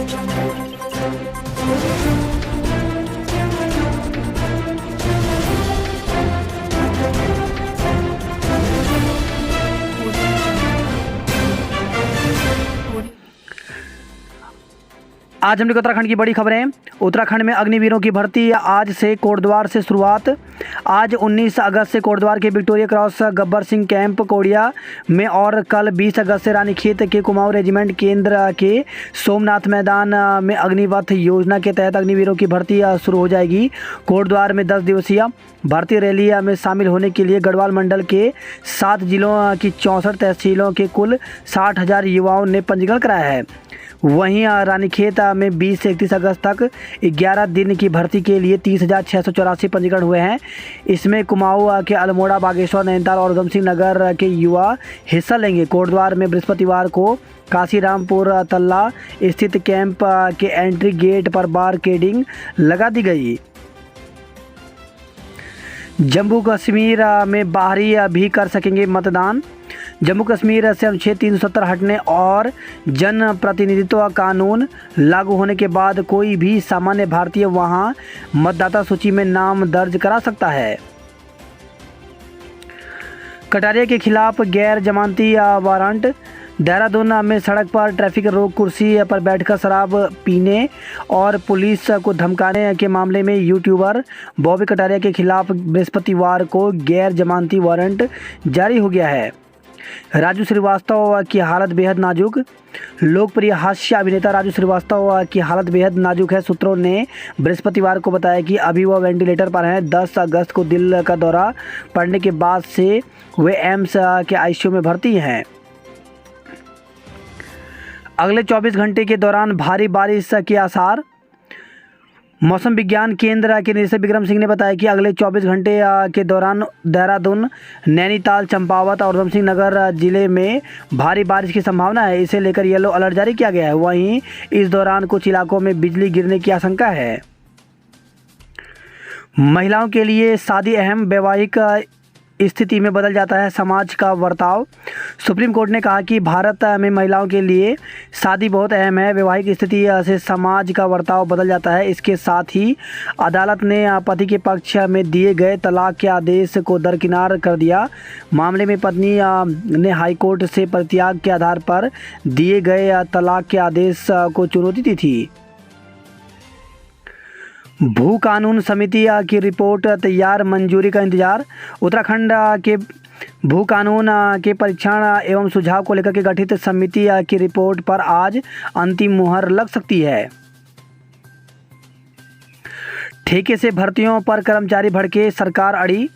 आज हम लोग उत्तराखंड की बड़ी खबरें। उत्तराखंड में अग्निवीरों की भर्ती आज से कोटद्वार से शुरुआत। आज 19 अगस्त से कोटद्वार के Victoria Cross Gabbar Singh camp Kodia में और कल 20 अगस्त से रानीखेत के कुमाऊं रेजिमेंट केंद्र के सोमनाथ मैदान में अग्निपथ योजना के तहत अग्निवीरों की भर्ती शुरू हो जाएगी। कोटद्वार में 10 दिवसीय भर्ती रैली में शामिल होने के लिए गढ़वाल मंडल के 7 जिलों की 64 तहसीलों के कुल 60,000 युवाओं ने पंजीकरण कराया है। वहीं रानीखेत में 20 से 31 अगस्त तक 11 दिन की भर्ती के लिए 30,684 पंजीकरण हुए हैं। इसमें कुमाऊं के अल्मोड़ा, बागेश्वर, नैनीताल और उधमसिंह नगर के युवा हिस्सा लेंगे। कोटद्वार में बृहस्पतिवार को काशीरामपुर तल्ला स्थित कैंप के एंट्री गेट पर बारकोडिंग लगा दी गई। जम्मू कश्मीर में बाहरी भी कर सकेंगे मतदान। जम्मू कश्मीर से अनुच्छेद 370 हटने और जन प्रतिनिधित्व कानून लागू होने के बाद कोई भी सामान्य भारतीय वहां मतदाता सूची में नाम दर्ज करा सकता है। कटारिया के खिलाफ गैर जमानती वारंट। देहरादून में सड़क पर ट्रैफिक रोक, कुर्सी पर बैठकर शराब पीने और पुलिस को धमकाने के मामले में यूट्यूबर बॉबी कटारिया के खिलाफ बृहस्पतिवार को गैर जमानती वारंट जारी हो गया है। राजू श्रीवास्तव की हालत बेहद नाजुक। लोकप्रिय हास्य अभिनेता राजू श्रीवास्तव की हालत बेहद नाजुक है। सूत्रों ने बृहस्पतिवार को बताया कि अभी वह वेंटिलेटर पर हैं। 10 अगस्त को दिल का दौरा पड़ने के बाद से वे एम्स के आईसीयू में भर्ती हैं। अगले 24 घंटे के दौरान भारी बारिश के आसार। मौसम विज्ञान केंद्र के निदेशक विक्रम सिंह ने बताया कि अगले 24 घंटे के दौरान देहरादून, नैनीताल, चंपावत और उधमसिंह नगर जिले में भारी बारिश की संभावना है। इसे लेकर येलो अलर्ट जारी किया गया है। वहीं इस दौरान कुछ इलाकों में बिजली गिरने की आशंका है। महिलाओं के लिए शादी अहम, वैवाहिक स्थिति में बदल जाता है समाज का बर्ताव। सुप्रीम कोर्ट ने कहा कि भारत में महिलाओं के लिए शादी बहुत अहम है। वैवाहिक स्थिति से समाज का बर्ताव बदल जाता है। इसके साथ ही अदालत ने पति के पक्ष में दिए गए तलाक के आदेश को दरकिनार कर दिया। मामले में पत्नी ने हाईकोर्ट से परित्याग के आधार पर दिए गए तलाक के आदेश को चुनौती दी थी। भू कानून समिति की रिपोर्ट तैयार, मंजूरी का इंतजार। उत्तराखंड के भू कानून के परीक्षण एवं सुझाव को लेकर के गठित समिति की रिपोर्ट पर आज अंतिम मुहर लग सकती है। ठेके से भर्तियों पर कर्मचारी भड़के, सरकार अड़ी।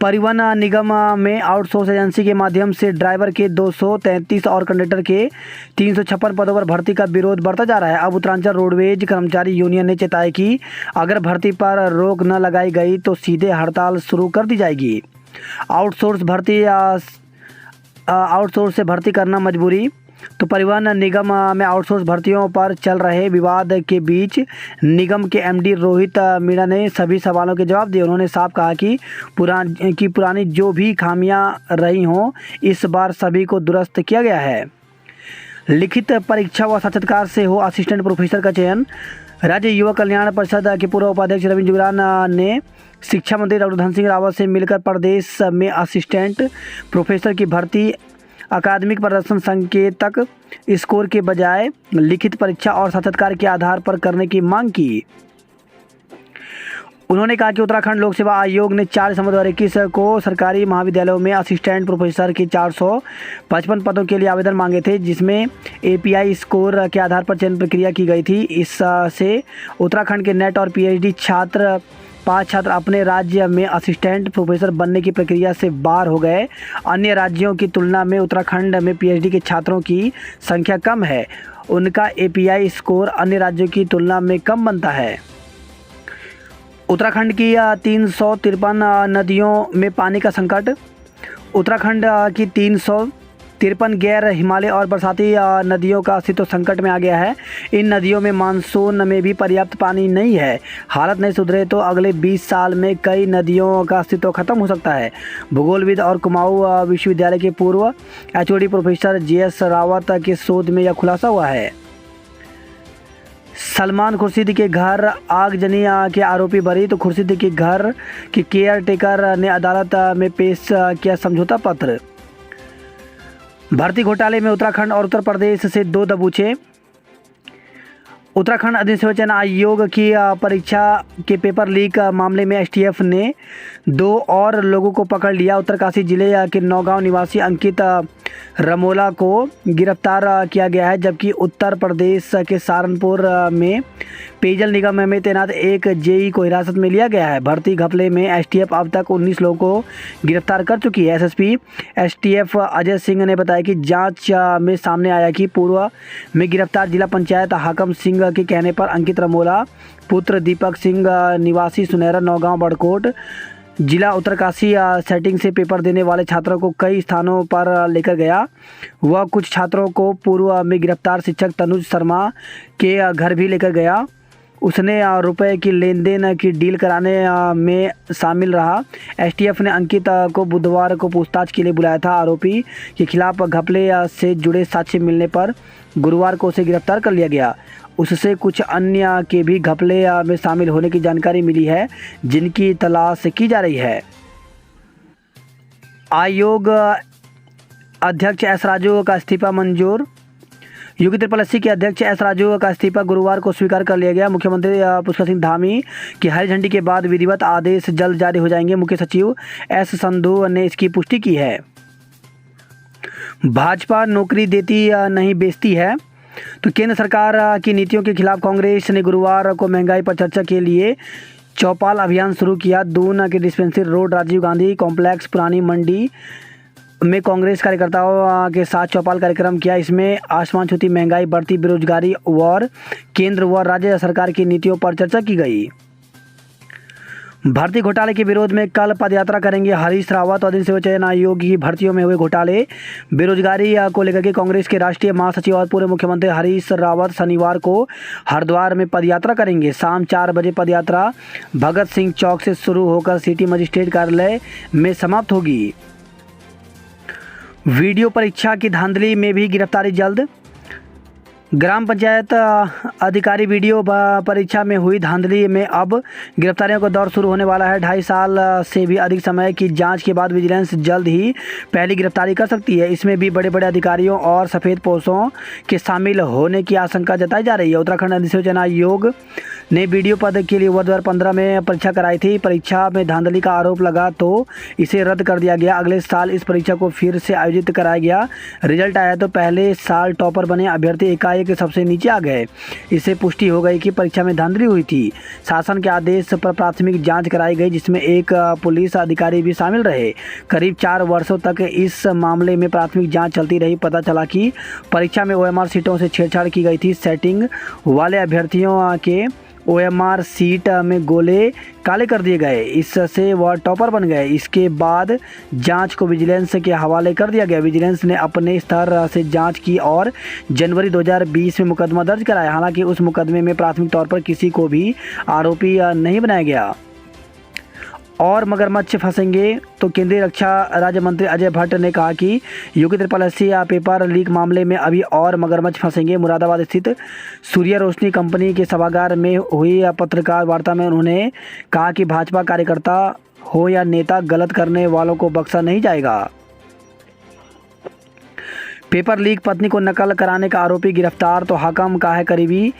परिवहन निगम में आउटसोर्स एजेंसी के माध्यम से ड्राइवर के 233 और कंडक्टर के 356 पदों पर भर्ती का विरोध बढ़ता जा रहा है। अब उत्तरांचल रोडवेज कर्मचारी यूनियन ने चेताया कि अगर भर्ती पर रोक न लगाई गई तो सीधे हड़ताल शुरू कर दी जाएगी। आउटसोर्स से भर्ती करना मजबूरी। तो परिवहन निगम में आउटसोर्स भर्तियों पर चल रहे विवाद के बीच निगम के एमडी रोहित मीणा ने सभी सवालों के जवाब दिए। उन्होंने साफ कहा कि पुरानी जो भी खामियां रही हों, इस बार सभी को दुरुस्त किया गया है। लिखित परीक्षा व साक्षात्कार से हो असिस्टेंट प्रोफेसर का चयन। राज्य युवा कल्याण परिषद के पूर्व उपाध्यक्ष रविंद्र जुगरान ने शिक्षा मंत्री डॉक्टर धन सिंह रावत से मिलकर प्रदेश में असिस्टेंट प्रोफेसर की भर्ती अकादमिक प्रदर्शन संकेतक स्कोर के बजाय लिखित परीक्षा और साक्षात्कार के आधार पर करने की मांग की। उन्होंने कहा कि उत्तराखंड लोक सेवा आयोग ने 4 दिसंबर 2021 को सरकारी महाविद्यालयों में असिस्टेंट प्रोफेसर के 455 पदों के लिए आवेदन मांगे थे, जिसमें एपीआई स्कोर के आधार पर चयन प्रक्रिया की गई थी। इससे उत्तराखंड के नेट और पीएचडी 5 छात्र अपने राज्य में असिस्टेंट प्रोफेसर बनने की प्रक्रिया से बाहर हो गए। अन्य राज्यों की तुलना में उत्तराखंड में पीएचडी के छात्रों की संख्या कम है। उनका एपीआई स्कोर अन्य राज्यों की तुलना में कम बनता है। उत्तराखंड की 353 नदियों में पानी का संकट। उत्तराखंड की 353 गैर हिमालय और बरसाती नदियों का अस्तित्व संकट में आ गया है। इन नदियों में मानसून में भी पर्याप्त पानी नहीं है। हालत नहीं सुधरे तो अगले 20 साल में कई नदियों का अस्तित्व खत्म हो सकता है। भूगोलविद और कुमाऊं विश्वविद्यालय के पूर्व एचओडी प्रोफेसर जेएस रावत के शोध में यह खुलासा हुआ है। सलमान खुर्शीद के घर आगजनी के आरोपी बरी, तो खुर्शीद के घर के केयर टेकर ने अदालत में पेश किया समझौता पत्र। भर्ती घोटाले में उत्तराखंड और उत्तर प्रदेश से 2 दबोचे। उत्तराखंड अधिसूचना आयोग की परीक्षा के पेपर लीक मामले में एसटीएफ ने 2 और लोगों को पकड़ लिया। उत्तरकाशी जिले के नौगांव निवासी अंकित रमोला को गिरफ्तार किया गया है, जबकि उत्तर प्रदेश के सहारनपुर में पेयजल निगम में तैनात एक जेई को हिरासत में लिया गया है। भर्ती घपले में एसटीएफ अब तक 19 लोगों को गिरफ्तार कर चुकी है। एसएसपी एसटीएफ अजय सिंह ने बताया कि जांच में सामने आया कि पूर्व में गिरफ्तार जिला पंचायत हाकम सिंह के कहने पर अंकित रमोला पुत्र दीपक सिंह निवासी सुनहरा नौगांव बड़कोट जिला उत्तरकाशी सेटिंग से पेपर देने वाले छात्रों को कई स्थानों पर लेकर गया। वह कुछ छात्रों को पूर्व में गिरफ्तार शिक्षक तनुज शर्मा के घर भी लेकर गया। उसने रुपए की लेन देन की डील कराने में शामिल रहा। एसटीएफ ने अंकित को बुधवार को पूछताछ के लिए बुलाया था। आरोपी के खिलाफ घपले से जुड़े साक्ष्य मिलने पर गुरुवार को उसे गिरफ्तार कर लिया गया। उससे कुछ अन्य के भी घपले में शामिल होने की जानकारी मिली है, जिनकी तलाश की जा रही है। आयोग अध्यक्ष एस राजू का इस्तीफा मंजूर। यूपी ट्रिपल के अध्यक्ष एस राजू का इस्तीफा गुरुवार को स्वीकार कर लिया गया। मुख्यमंत्री पुष्कर सिंह धामी की हरी झंडी के बाद विधिवत आदेश जल्द जारी हो जाएंगे। मुख्य सचिव एस संधू ने इसकी पुष्टि की है। भाजपा नौकरी देती नहीं बेचती है, तो केंद्र सरकार की नीतियों के खिलाफ कांग्रेस ने गुरुवार को महंगाई पर चर्चा के लिए चौपाल अभियान शुरू किया। दून के dispensary road Rajiv Gandhi complex पुरानी मंडी में कांग्रेस कार्यकर्ताओं के साथ चौपाल कार्यक्रम किया। इसमें आसमान छूती महंगाई, बढ़ती बेरोजगारी और केंद्र व राज्य सरकार की नीतियों पर चर्चा की गई। भर्ती घोटाले के विरोध में कल पदयात्रा करेंगे हरीश रावत। और निर्वाचन आयोग की भर्तियों में हुए घोटाले बेरोजगारी को लेकर के कांग्रेस के राष्ट्रीय महासचिव और पूर्व मुख्यमंत्री हरीश रावत शनिवार को हरिद्वार में पदयात्रा करेंगे। शाम 4 बजे पदयात्रा भगत सिंह चौक से शुरू होकर सिटी मजिस्ट्रेट कार्यालय में समाप्त होगी। वीडियो परीक्षा की धांधली में भी गिरफ्तारी जल्द। ग्राम पंचायत अधिकारी वीडियो परीक्षा में हुई धांधली में अब गिरफ्तारियों का दौर शुरू होने वाला है। 2.5 साल से भी अधिक समय की जांच के बाद विजिलेंस जल्द ही पहली गिरफ्तारी कर सकती है। इसमें भी बड़े बड़े अधिकारियों और सफ़ेद पोशों के शामिल होने की आशंका जताई जा रही है। उत्तराखंड अधिसूचना आयोग ने वीडियो पद के लिए वर्ष 2015 में परीक्षा कराई थी। परीक्षा में धांधली का आरोप लगा तो इसे रद्द कर दिया गया। अगले साल इस परीक्षा को फिर से आयोजित कराया गया। रिजल्ट आया तो पहले साल टॉपर बने अभ्यर्थी एकाएक सबसे नीचे आ गए। इससे पुष्टि हो गई कि परीक्षा में धांधली हुई थी। शासन के आदेश पर प्राथमिक जांच कराई गई, जिसमें एक पुलिस अधिकारी भी शामिल रहे। करीब 4 वर्षों तक इस मामले में प्राथमिक जांच चलती रही। पता चला कि परीक्षा में ओएमआर सीटों से छेड़छाड़ की गई थी। सेटिंग वाले अभ्यर्थियों के ओएमआर सीट में गोले काले कर दिए गए, इससे वह टॉपर बन गए। इसके बाद जांच को विजिलेंस के हवाले कर दिया गया। विजिलेंस ने अपने स्तर से जांच की और जनवरी 2020 में मुकदमा दर्ज कराया। हालांकि उस मुकदमे में प्राथमिक तौर पर किसी को भी आरोपी नहीं बनाया गया। और मगरमच्छ फंसेंगे, तो केंद्रीय रक्षा राज्य मंत्री अजय भट्ट ने कहा कि यूपी ट्रिपल पेपर लीक मामले में अभी और मगरमच्छ फंसेंगे। मुरादाबाद स्थित सूर्य रोशनी कंपनी के सभागार में हुई पत्रकार वार्ता में उन्होंने कहा कि भाजपा कार्यकर्ता हो या नेता, गलत करने वालों को बख्शा नहीं जाएगा। पेपर लीक पत्नी को नकल कराने का आरोपी गिरफ्तार, तो हाकम का है करीबी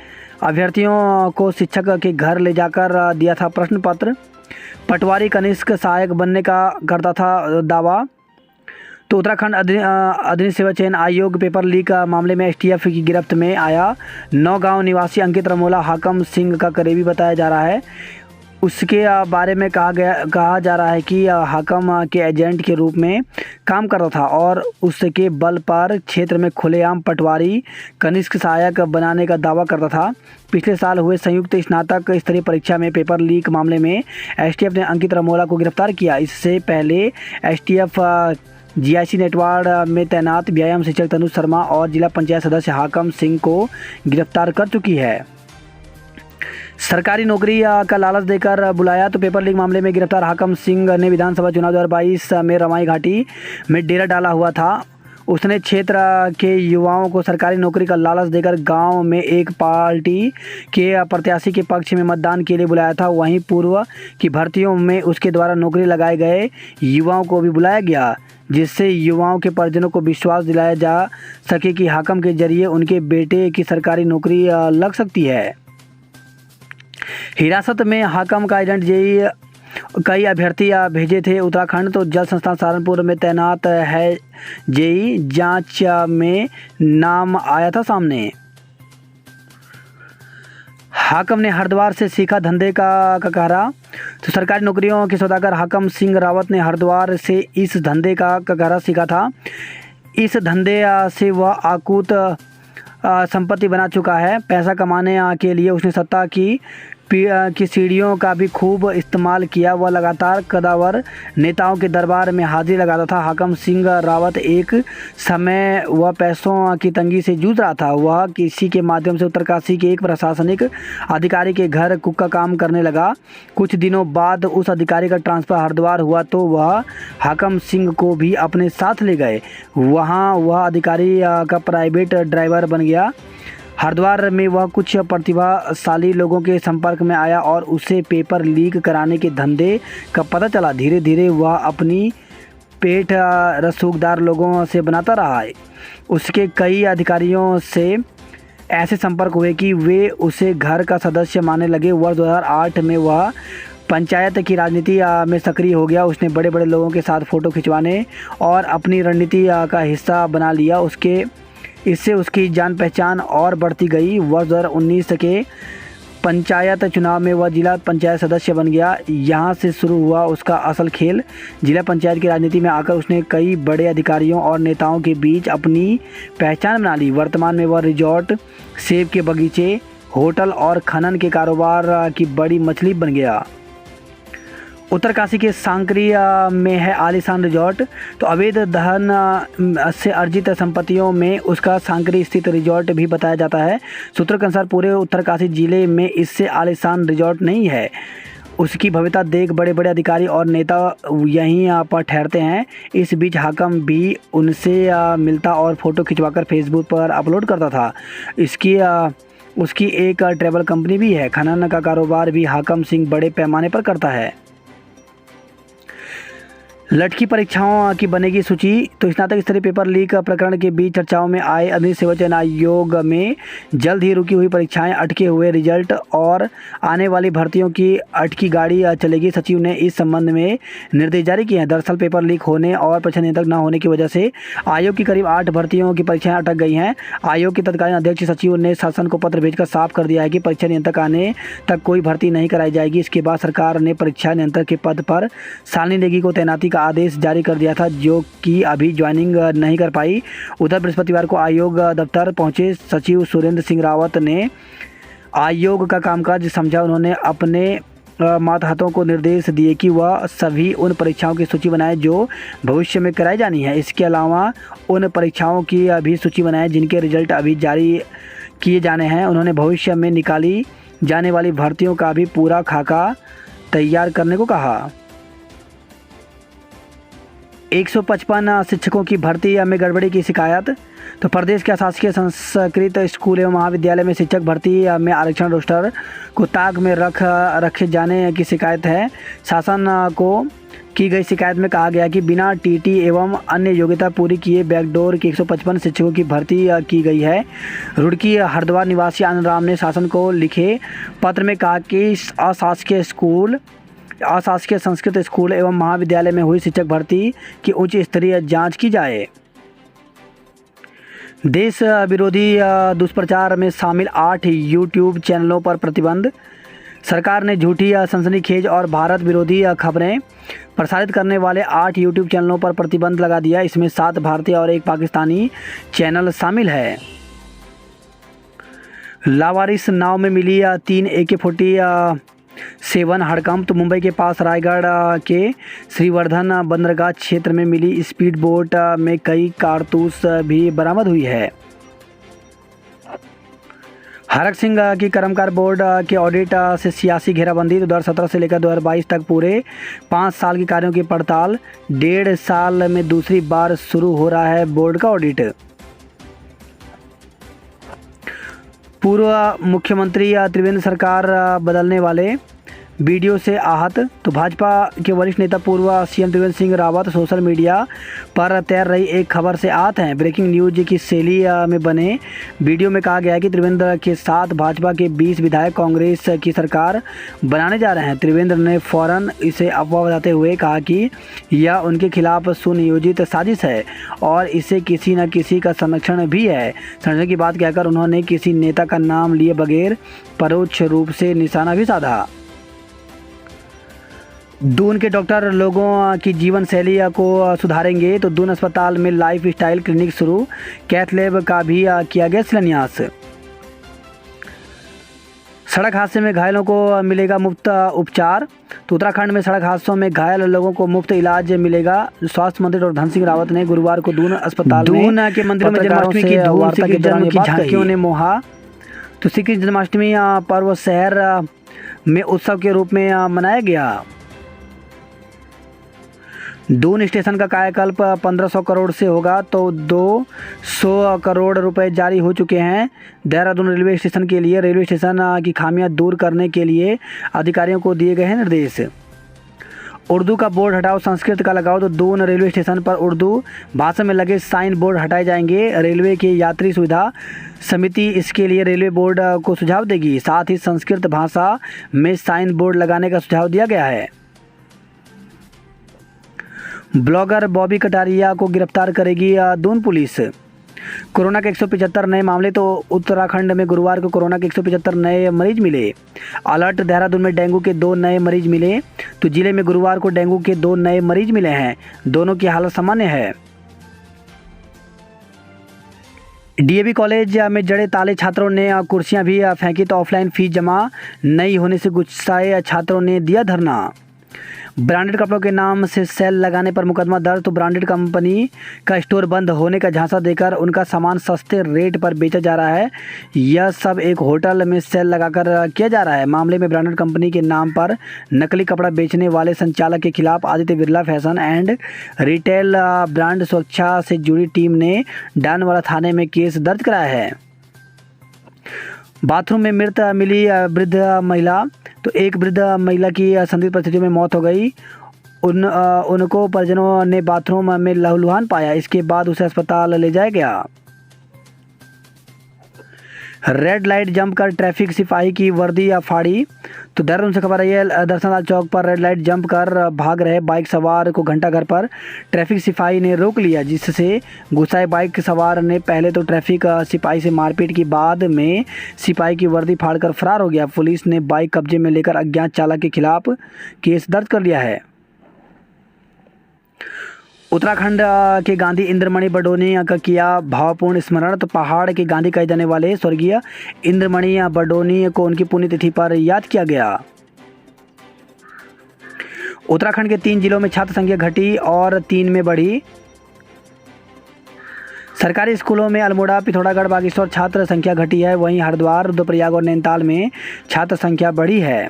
अभ्यर्थियों को शिक्षक के घर ले जाकर दिया था प्रश्न पत्र। पटवारी कनिष्क सहायक बनने का करता था दावा। तो उत्तराखंड अधीन सेवा चयन आयोग पेपर लीक मामले में एसटीएफ की गिरफ्त में आया। नौगांव निवासी अंकित रमोला हाकम सिंह का करीबी बताया जा रहा है। उसके बारे में कहा जा रहा है कि हाकम के एजेंट के रूप में काम करता था और उसके बल पर क्षेत्र में खुलेआम पटवारी कनिष्क सहायक बनाने का दावा करता था। पिछले साल हुए संयुक्त स्नातक स्तरीय परीक्षा में पेपर लीक मामले में एसटीएफ ने अंकित रमोला को गिरफ्तार किया। इससे पहले एसटीएफ जीआईसी नेटवर्क में तैनात व्यायाम शिक्षक तनुज शर्मा और जिला पंचायत सदस्य हाकम सिंह को गिरफ्तार कर चुकी है। सरकारी नौकरी का लालच देकर बुलाया, तो पेपर लीक मामले में गिरफ्तार हाकम सिंह ने विधानसभा चुनाव 2022 में रवाई घाटी में डेरा डाला हुआ था। उसने क्षेत्र के युवाओं को सरकारी नौकरी का लालच देकर गांव में एक पार्टी के प्रत्याशी के पक्ष में मतदान के लिए बुलाया था। वहीं पूर्व की भर्तियों में उसके द्वारा नौकरी लगाए गए युवाओं को भी बुलाया गया, जिससे युवाओं के परिजनों को विश्वास दिलाया जा सके कि हाकम के जरिए उनके बेटे की सरकारी नौकरी लग सकती है। हिरासत में हाकम का एजेंट जेई कई अभ्यर्थी भेजे थे। उत्तराखंड तो जल संस्थान सहारनपुर में तैनात है जेई जांच में नाम आया था सामने। हाकम ने हरिद्वार से सीखा धंधे का कहरा। तो सरकारी नौकरियों के सौदागर हाकम सिंह रावत ने हरिद्वार से इस धंधे का कहरा सीखा था। इस धंधे से वह अकूत संपत्ति बना चुका है। पैसा कमाने के लिए उसने सत्ता की सीढ़ियों का भी खूब इस्तेमाल किया। वह लगातार कदावर नेताओं के दरबार में हाजिरी लगाता था। हाकम सिंह रावत एक समय वह पैसों की तंगी से जूझ रहा था। वह किसी के माध्यम से उत्तरकाशी के एक प्रशासनिक अधिकारी के घर कुक का काम करने लगा। कुछ दिनों बाद उस अधिकारी का ट्रांसफ़र हरिद्वार हुआ तो वह हाकम सिंह को भी अपने साथ ले गए। वहाँ वह अधिकारी का प्राइवेट ड्राइवर बन गया। हरिद्वार में वह कुछ प्रतिभाशाली लोगों के संपर्क में आया और उसे पेपर लीक कराने के धंधे का पता चला। धीरे धीरे वह अपनी पेट रसूखदार लोगों से बनाता रहा है। उसके कई अधिकारियों से ऐसे संपर्क हुए कि वे उसे घर का सदस्य मानने लगे। वर्ष 2008 में वह पंचायत की राजनीति में सक्रिय हो गया। उसने बड़े बड़े लोगों के साथ फ़ोटो खिंचवाने और अपनी रणनीति का हिस्सा बना लिया। इससे उसकी जान पहचान और बढ़ती गई। वर्ष 2019 के पंचायत चुनाव में वह जिला पंचायत सदस्य बन गया। यहाँ से शुरू हुआ उसका असल खेल। जिला पंचायत की राजनीति में आकर उसने कई बड़े अधिकारियों और नेताओं के बीच अपनी पहचान बना ली। वर्तमान में वह रिजॉर्ट, सेब के बगीचे, होटल और खनन के कारोबार की बड़ी मछली बन गया। उत्तरकाशी के सांकरी में है आलीशान रिजॉर्ट। तो अवैध धन से अर्जित संपत्तियों में उसका सांकरी स्थित रिजॉर्ट भी बताया जाता है। सूत्रों के अनुसार पूरे उत्तरकाशी जिले में इससे आलीशान रिजॉर्ट नहीं है। उसकी भव्यता देख बड़े बड़े अधिकारी और नेता यहीं पर ठहरते हैं। इस बीच हाकम भी उनसे मिलता और फ़ोटो खिंचवाकर फेसबुक पर अपलोड करता था। उसकी एक ट्रैवल कंपनी भी है। खनन का कारोबार भी हाकम सिंह बड़े पैमाने पर करता है। लटकी परीक्षाओं की बनेगी सूची। तो स्नातक स्तरीय पेपर लीक प्रकरण के बीच चर्चाओं में आए अग्नि सेवा चयन आयोग में जल्द ही रुकी हुई परीक्षाएं, अटके हुए रिजल्ट और आने वाली भर्तियों की अटकी गाड़ी चलेगी। सचिव ने इस संबंध में निर्देश जारी किए हैं। दरअसल पेपर लीक होने और परीक्षा नियंत्रक न होने की वजह से आयोग की करीब 8 भर्तियों की परीक्षाएं अटक गई हैं। आयोग के तत्कालीन अध्यक्ष सचिव ने शासन को पत्र भेजकर साफ कर दिया है कि परीक्षा नियंत्रक आने तक कोई भर्ती नहीं कराई जाएगी। इसके बाद सरकार ने परीक्षा नियंत्रक के पद पर शालिनी नेगी को तैनाती का आदेश जारी कर दिया था, जो कि अभी ज्वाइनिंग नहीं कर पाई। उधर बृहस्पतिवार को आयोग दफ्तर पहुंचे सचिव सुरेंद्र सिंह रावत ने आयोग का कामकाज समझा। उन्होंने अपने मातहतों को निर्देश दिए कि वह सभी उन परीक्षाओं की सूची बनाएं जो भविष्य में कराई जानी है। इसके अलावा उन परीक्षाओं की भी सूची बनाएं जिनके रिजल्ट अभी जारी किए जाने हैं। उन्होंने भविष्य में निकाली जाने वाली भर्तियों का भी पूरा खाका तैयार करने को कहा। 155 शिक्षकों की भर्ती में गड़बड़ी की शिकायत। तो प्रदेश के शासकीय संस्कृत स्कूल एवं महाविद्यालय में शिक्षक भर्ती में आरक्षण रोस्टर को ताक में रखे जाने की शिकायत है। शासन को की गई शिकायत में कहा गया कि बिना टीटी एवं अन्य योग्यता पूरी किए बैकडोर के 155 शिक्षकों की भर्ती की गई है। रुड़की हरिद्वार निवासी आनंद राम ने शासन को लिखे पत्र में कहा कि अशासकीय संस्कृत स्कूल एवं महाविद्यालय में हुई शिक्षक भर्ती की उच्च स्तरीय जांच की जाए। देश विरोधी दुष्प्रचार में शामिल 8 यूट्यूब चैनलों पर प्रतिबंध। सरकार ने झूठी सनसनीखेज और भारत विरोधी खबरें प्रसारित करने वाले 8 यूट्यूब चैनलों पर प्रतिबंध लगा दिया। इसमें 7 भारतीय और 1 पाकिस्तानी चैनल शामिल है। लावारिस नाव में मिली 3 AK-47 हड़कंप। तो मुंबई के पास रायगढ़ के श्रीवर्धन बंदरगाह क्षेत्र में मिली स्पीड बोट में कई कारतूस भी बरामद हुई है। हरक सिंह की कर्मकार बोर्ड के ऑडिट से सियासी घेराबंदी। तो 2017 से लेकर 2022 तक पूरे 5 साल के कार्यों की पड़ताल। 1.5 साल में दूसरी बार शुरू हो रहा है बोर्ड का ऑडिट। पूर्व मुख्यमंत्री त्रिवेंद्र सरकार बदलने वाले वीडियो से आहत। तो भाजपा के वरिष्ठ नेता पूर्व CM Trivendra Singh Rawat social media पर तैर रही एक खबर से आहत हैं। ब्रेकिंग न्यूज की शैली में बने वीडियो में कहा गया है कि त्रिवेंद्र के साथ भाजपा के 20 विधायक कांग्रेस की सरकार बनाने जा रहे हैं। त्रिवेंद्र ने फौरन इसे अफवाह बताते हुए कहा कि यह उनके खिलाफ सुनियोजित साजिश है और इससे किसी न किसी का संरक्षण भी है। संरक्षण की बात कहकर उन्होंने किसी नेता का नाम लिए बगैर परोक्ष रूप से निशाना भी साधा। दून के डॉक्टर लोगों की जीवन शैली को सुधारेंगे। तो दून अस्पताल में लाइफ स्टाइल क्लिनिक शुरू। कैथ लैब का भी किया गया शिलान्यास। सड़क हादसे में घायलों को मिलेगा मुफ्त उपचार। तो उत्तराखंड में सड़क हादसों में घायल लोगों को मुफ्त इलाज मिलेगा। स्वास्थ्य मंत्री डॉक्टर धन सिंह रावत ने गुरुवार को दून अस्पताल में के मंदिरों में जन्माष्टमी की धूम के दौरान झांकियों ने मोहा। तो श्री कृष्ण जन्माष्टमी पर्व शहर में उत्सव के रूप में मनाया गया। दून स्टेशन का कायाकल्प 1500 करोड़ से होगा। तो 200 करोड़ रुपए जारी हो चुके हैं। देहरादून रेलवे स्टेशन के लिए रेलवे स्टेशन की खामियां दूर करने के लिए अधिकारियों को दिए गए हैं निर्देश। उर्दू का बोर्ड हटाओ, संस्कृत का लगाओ। तो दून रेलवे स्टेशन पर उर्दू भाषा में लगे साइन बोर्ड हटाए जाएंगे। रेलवे की यात्री सुविधा समिति इसके लिए रेलवे बोर्ड को सुझाव देगी। साथ ही संस्कृत भाषा में साइन बोर्ड लगाने का सुझाव दिया गया है। ब्लॉगर बॉबी कटारिया को गिरफ्तार करेगी दून पुलिस। कोरोना के 175 नए मामले। तो उत्तराखंड में गुरुवार को कोरोना के 175 नए मरीज मिले। अलर्ट। देहरादून में डेंगू के 2 नए मरीज मिले। तो जिले में गुरुवार को डेंगू के 2 नए मरीज मिले हैं। दोनों की हालत सामान्य है। डीएवी कॉलेज में जड़े ताले, छात्रों ने कुर्सियां भी फेंकी। तो ऑफलाइन फीस जमा नहीं होने से गुस्साए छात्रों ने दिया धरना। ब्रांडेड कपड़ों के नाम से सेल लगाने पर मुकदमा दर्ज। तो ब्रांडेड कंपनी का स्टोर बंद होने का झांसा देकर उनका सामान सस्ते रेट पर बेचा जा रहा है। यह सब एक होटल में सेल लगाकर किया जा रहा है। मामले में ब्रांडेड कंपनी के नाम पर नकली कपड़ा बेचने वाले संचालक के खिलाफ Aditya Birla fashion and retail brand सुरक्षा से जुड़ी टीम ने डानवाला थाने में केस दर्ज कराया है। बाथरूम में मृत मिली वृद्ध महिला। तो एक वृद्ध महिला की संदिग्ध परिस्थितियों में मौत हो गई। उनको परिजनों ने बाथरूम में लहूलुहान पाया। इसके बाद उसे अस्पताल ले जाया गया। रेड लाइट जंप कर ट्रैफिक सिपाही की वर्दी फाड़ी। तो देहरादून से खबर आई है। दर्शनलाल चौक पर रेड लाइट जंप कर भाग रहे बाइक सवार को घंटाघर पर ट्रैफिक सिपाही ने रोक लिया, जिससे गुस्साए बाइक सवार ने पहले तो ट्रैफिक सिपाही से मारपीट की, बाद में सिपाही की वर्दी फाड़कर फरार हो गया। पुलिस ने बाइक कब्जे में लेकर अज्ञात चालक के खिलाफ केस दर्ज कर लिया है। उत्तराखंड के गांधी इंद्रमणि बडोनी का किया भावपूर्ण स्मरण। तो पहाड़ के गांधी कहे जाने वाले स्वर्गीय इंद्रमणि बडोनी को उनकी पुण्यतिथि पर याद किया गया। उत्तराखंड के 3 जिलों में छात्र संख्या घटी और 3 में बढ़ी। सरकारी स्कूलों में अल्मोड़ा, पिथौरागढ़, बागेश्वर छात्र संख्या घटी है। वहीं हरिद्वार, रुद्रप्रयाग और नैनीताल में छात्र संख्या बढ़ी है।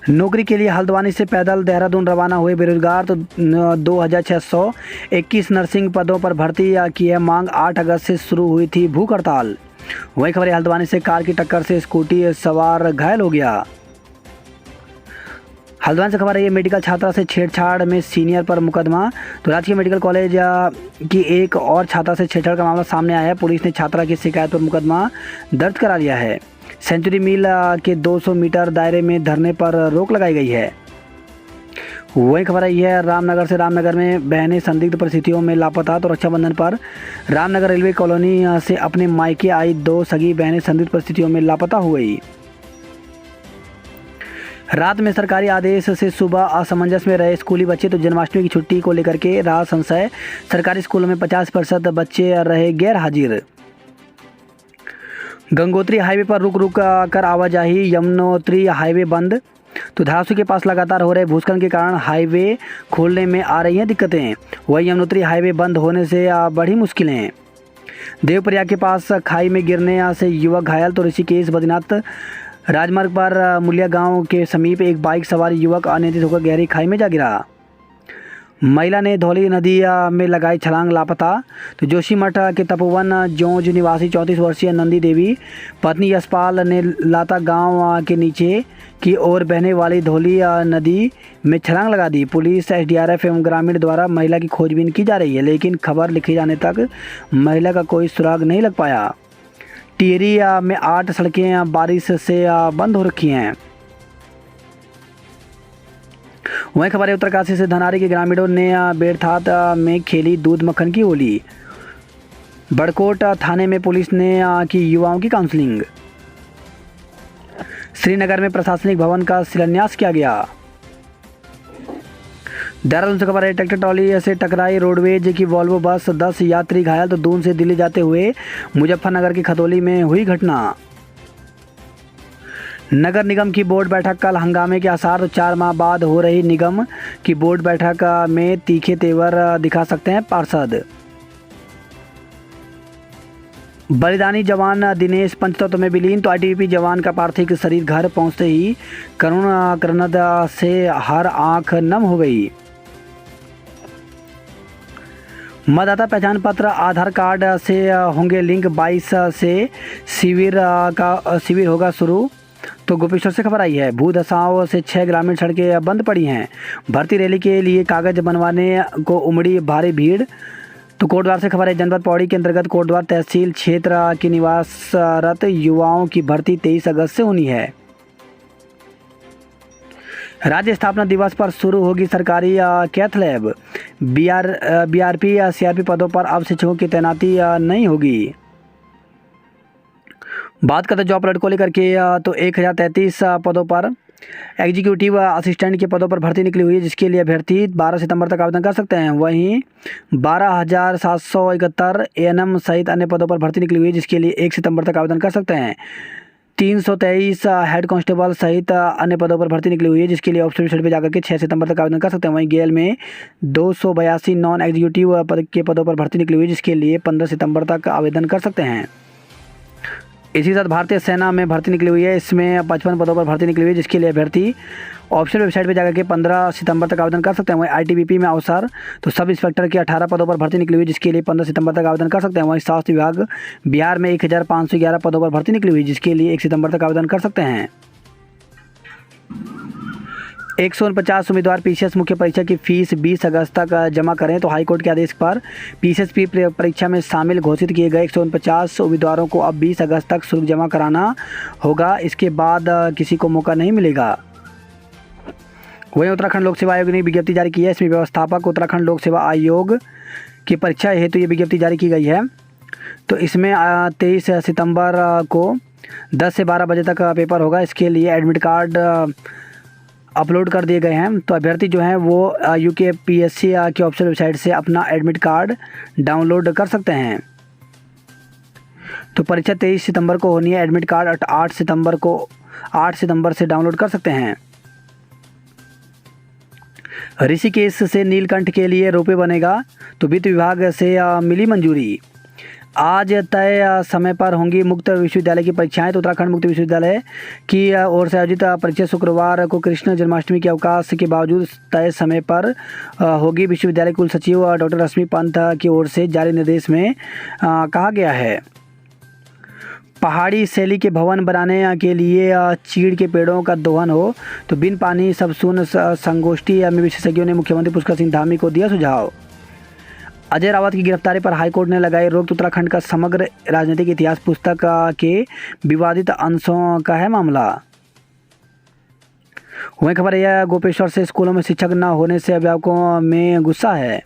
नौकरी के लिए हल्द्वानी से पैदल देहरादून रवाना हुए बेरोजगार। तो 2621 नर्सिंग पदों पर भर्ती की है मांग। 8 अगस्त से शुरू हुई थी भूख हड़ताल। वही खबर है हल्द्वानी से कार की टक्कर से स्कूटी सवार घायल हो गया। हल्द्वानी से खबर है मेडिकल छात्रा से छेड़छाड़ में सीनियर पर मुकदमा। तो राजकीय मेडिकल कॉलेज की एक और छात्रा से छेड़छाड़ का मामला सामने आया है। पुलिस ने छात्रा की शिकायत पर मुकदमा दर्ज करा लिया है। सेंचुरी मिल के 200 मीटर दायरे में धरने पर रोक लगाई गई है। वही खबर आई है रामनगर से। रामनगर में बहनें संदिग्ध परिस्थितियों में लापता। तो रक्षाबंधन पर रामनगर रेलवे कॉलोनी से अपने मायके आई 2 सगी बहनें संदिग्ध परिस्थितियों में लापता हो गई। रात में सरकारी आदेश से सुबह असमंजस में रहे स्कूली बच्चे। तो जन्माष्टमी की छुट्टी को लेकर के रहा संशय। सरकारी स्कूलों में 50% बच्चे रहे गैर हाजिर। गंगोत्री हाईवे पर रुक रुक कर आवाजाही। यमुनोत्री हाईवे बंद। तो धारासू के पास लगातार हो रहे भूस्खलन के कारण हाईवे खोलने में आ रही हैं दिक्कतें। वही यमुनोत्री हाईवे बंद होने से बढ़ी मुश्किलें। देवप्रयाग के पास खाई में गिरने से युवक घायल। तो ऋषिकेश बद्रीनाथ राजमार्ग पर मुलिया गांव के समीप एक बाइक सवार युवक अनियंत्रित होकर गहरी खाई में जा गिरा। महिला ने धौली नदी में लगाई छलांग, लापता। तो जोशीमठ के तपोवन जोंज निवासी 34 वर्षीय नंदी देवी पत्नी यशपाल ने लाता गांव के नीचे की ओर बहने वाली धौली नदी में छलांग लगा दी। पुलिस, एसडीआरएफ एवं ग्रामीण द्वारा महिला की खोजबीन की जा रही है, लेकिन खबर लिखे जाने तक महिला का कोई सुराग नहीं लग पाया। टिहरी में 8 सड़कें बारिश से बंद हो रखी हैं। वहीं खबर है उत्तरकाशी से धनारी के ग्रामीणों ने बेड़थात में खेली दूध मक्खन की होली। बड़कोट थाने में पुलिस ने की युवाओं की काउंसलिंग। श्रीनगर में प्रशासनिक भवन का शिलान्यास किया गया। देहरादून से खबर है ट्रैक्टर ट्रॉली से टकराई रोडवेज की वॉल्वो बस, 10 यात्री घायल। तो दून से दिल्ली जाते हुए मुजफ्फरनगर की खतौली में हुई घटना। नगर निगम की बोर्ड बैठक कल, हंगामे के आसार। तो 4 माह बाद हो रही निगम की बोर्ड बैठक में तीखे तेवर दिखा सकते हैं पार्षद। बलिदानी जवान दिनेश पंचतत्व में विलीन। तो आईटीबीपी जवान का पार्थिव शरीर घर पहुंचते ही करुण करनद से हर आंख नम हो गई। मतदाता पहचान पत्र आधार कार्ड से होंगे लिंक, 22 से शिविर होगा शुरू। तो गोपेश्वर से खबर आई है भूदशाओं से 6 ग्रामीण सड़कें बंद पड़ी हैं। भर्ती रैली के लिए कागज बनवाने को उमड़ी भारी भीड़। तो कोटद्वार से खबर है जनपद पौड़ी के अंतर्गत कोटद्वार तहसील क्षेत्र की निवासरत युवाओं की भर्ती 23 अगस्त से होनी है। राज्य स्थापना दिवस पर शुरू होगी सरकारी कैथ लैब। बीआरपी या सीआरपी पदों पर अब शिक्षकों की तैनाती नहीं होगी। बात करते जॉब अलर्ट को लेकर के, तो 1033 पदों पर एग्जीक्यूटिव असिस्टेंट के पदों पर भर्ती निकली हुई है, जिसके लिए अभ्यर्थी 12 सितंबर तक आवेदन कर सकते हैं। वहीं 12,771 एएनएम सहित अन्य पदों पर भर्ती निकली हुई है, जिसके लिए 1 सितंबर तक आवेदन कर सकते हैं। 323 हेड कांस्टेबल सहित अन्य पदों पर भर्ती निकली हुई है, जिसके लिए ऑप्शन वेबसाइट पर जाकर के 6 सितंबर तक आवेदन कर सकते हैं। वहीं गेल में 282 नॉन एग्जीक्यूटिव पद के पदों पर भर्ती निकली हुई है, जिसके लिए 15 सितंबर तक आवेदन कर सकते हैं। इसी साथ भारतीय सेना में भर्ती निकली हुई है, इसमें 55 पदों पर भर्ती निकली हुई है, जिसके लिए अभ्यर्थी ऑप्शन वेबसाइट पर जाकर के 15 सितंबर तक आवेदन कर सकते हैं। वहीं आईटीबीपी में अवसर, तो सब इंस्पेक्टर के 18 पदों पर भर्ती निकली हुई है, जिसके लिए 15 सितंबर तक आवेदन कर सकते हैं। वहीं स्वास्थ्य विभाग बिहार में 1511 पदों पर भर्ती निकली हुई है, जिसके लिए 1 सितंबर तक आवेदन कर सकते हैं। 149 उम्मीदवार पीसीएस मुख्य परीक्षा की फीस 20 अगस्त तक जमा करें। तो हाईकोर्ट के आदेश पर पीसीएस परीक्षा में शामिल घोषित किए गए 149 उम्मीदवारों को अब 20 अगस्त तक शुल्क जमा कराना होगा। इसके बाद किसी को मौका नहीं मिलेगा। वहीं उत्तराखंड लोक सेवा आयोग ने विज्ञप्ति जारी की है। इसमें व्यवस्थापक उत्तराखंड लोक सेवा आयोग की परीक्षा हेतु ये विज्ञप्ति जारी की गई है। तो इसमें 23 सितंबर को 10 से 12 बजे तक पेपर होगा। इसके लिए एडमिट कार्ड अपलोड कर दिए गए हैं। तो अभ्यर्थी जो हैं वो यूकेपीएससी के ऑफिशियल वेबसाइट से अपना एडमिट कार्ड डाउनलोड कर सकते हैं। तो परीक्षा 23 सितंबर को होनी है। एडमिट कार्ड 8 सितंबर से डाउनलोड कर सकते हैं। ऋषिकेश से नीलकंठ के लिए रोपवे बनेगा। तो वित्त विभाग से मिली मंजूरी। आज तय समय पर होंगी मुक्त विश्वविद्यालय की परीक्षाएं। तो उत्तराखंड मुक्त विश्वविद्यालय की ओर से आयोजित परीक्षा शुक्रवार को कृष्ण जन्माष्टमी के अवकाश के बावजूद तय समय पर होगी। विश्वविद्यालय कुल सचिव डॉक्टर रश्मि पंत की ओर से जारी निर्देश में कहा गया है। पहाड़ी शैली के भवन बनाने के लिए चीड़ के पेड़ों का दोहन हो। तो बिन पानी सब सुन संगोष्ठी में विशेषज्ञों ने मुख्यमंत्री पुष्कर सिंह धामी को दिया सुझाव। अजय रावत की गिरफ्तारी पर हाईकोर्ट ने लगाई रोक। उत्तराखंड का समग्र राजनीतिक इतिहास पुस्तक के विवादित अंशों का है मामला। वहीं खबर यह है गोपेश्वर से स्कूलों में शिक्षक न होने से अभिभावकों में गुस्सा है।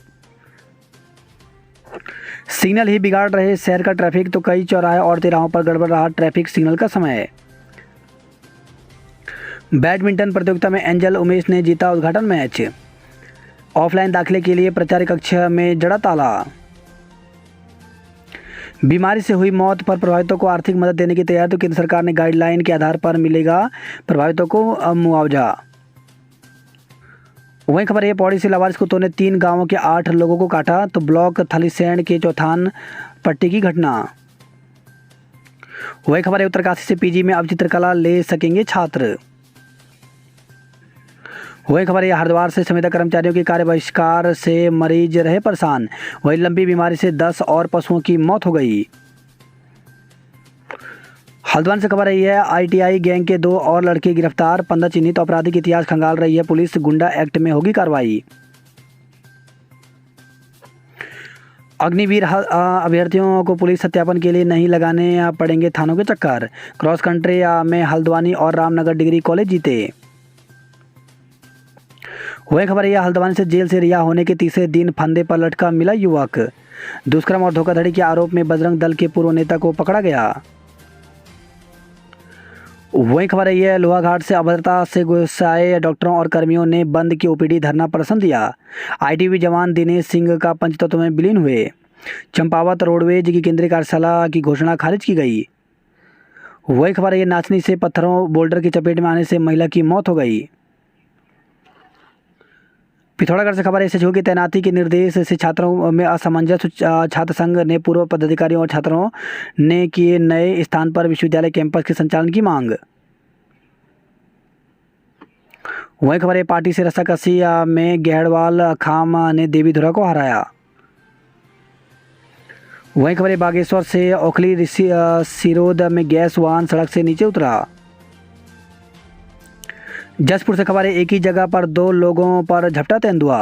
सिग्नल ही बिगाड़ रहे शहर का ट्रैफिक। तो कई चौराहे और तिराहों पर गड़बड़ रहा ट्रैफिक सिग्नल का समय। बैडमिंटन प्रतियोगिता में एंजल उमेश ने जीता उद्घाटन मैच। ऑफलाइन दाखिले के लिए प्रचार कक्ष में जड़ा ताला। बीमारी से हुई मौत पर प्रभावितों को आर्थिक मदद देने की तैयारी। तो केंद्र सरकार ने गाइडलाइन के आधार पर मिलेगा प्रभावितों को मुआवजा। वहीं खबर है पौड़ी से लावारिस कुत्तों ने 3 गांवों के 8 लोगों को काटा। तो ब्लॉक थलीसैंण के चौथान पट्टी की घटना। वही खबर है उत्तरकाशी से पीजी में अब चित्रकला ले सकेंगे छात्र। वही खबर है हरिद्वार से संविदा कर्मचारियों के कार्य बहिष्कार से मरीज रहे परेशान। वही लंबी बीमारी से 10 और पशुओं की मौत हो गई। हल्द्वानी से खबर रही है आईटीआई गैंग के 2 और लड़के गिरफ्तार। 15 चिन्हित आपराधिक इतिहास खंगाल रही है पुलिस। गुंडा एक्ट में होगी कार्रवाई। अग्निवीर अभ्यर्थियों को पुलिस सत्यापन के लिए नहीं लगाने पड़ेंगे थानों के चक्कर। क्रॉस कंट्री में हल्द्वानी और रामनगर डिग्री कॉलेज जीते। वही खबर है हल्द्वानी से जेल से रिहा होने के तीसरे दिन फंदे पर लटका मिला युवक। दुष्कर्म और धोखाधड़ी के आरोप में बजरंग दल के पूर्व नेता को पकड़ा गया। वही खबर है लोहाघाट से अभद्रता से गुस्साए डॉक्टरों और कर्मियों ने बंद की ओपीडी धरना प्रदर्शन दिया। आईटीबीपी जवान दिनेश सिंह का पंचतत्व में विलीन हुए। चंपावत रोडवेज की केंद्रीय कार्यशाला की घोषणा खारिज की गई। वही खबर है नाचनी से पत्थरों बोल्डर की चपेट में आने से महिला की मौत हो गई। पिथौरागढ़ से खबर है एसएचओ की तैनाती के निर्देश से छात्रों में असमंजस। छात्र संघ ने पूर्व पदाधिकारियों और छात्रों ने किए नए स्थान पर विश्वविद्यालय कैंपस के संचालन की मांग। वही खबर है पार्टी से रस्साकसी में गहड़वाल खाम ने देवीधुरा को हराया। वही खबर है बागेश्वर से ओखली सिरोद में गैस वाहन सड़क से नीचे उतरा। जसपुर से खबर है एक ही जगह पर 2 लोगों पर झपटा तेंदुआ।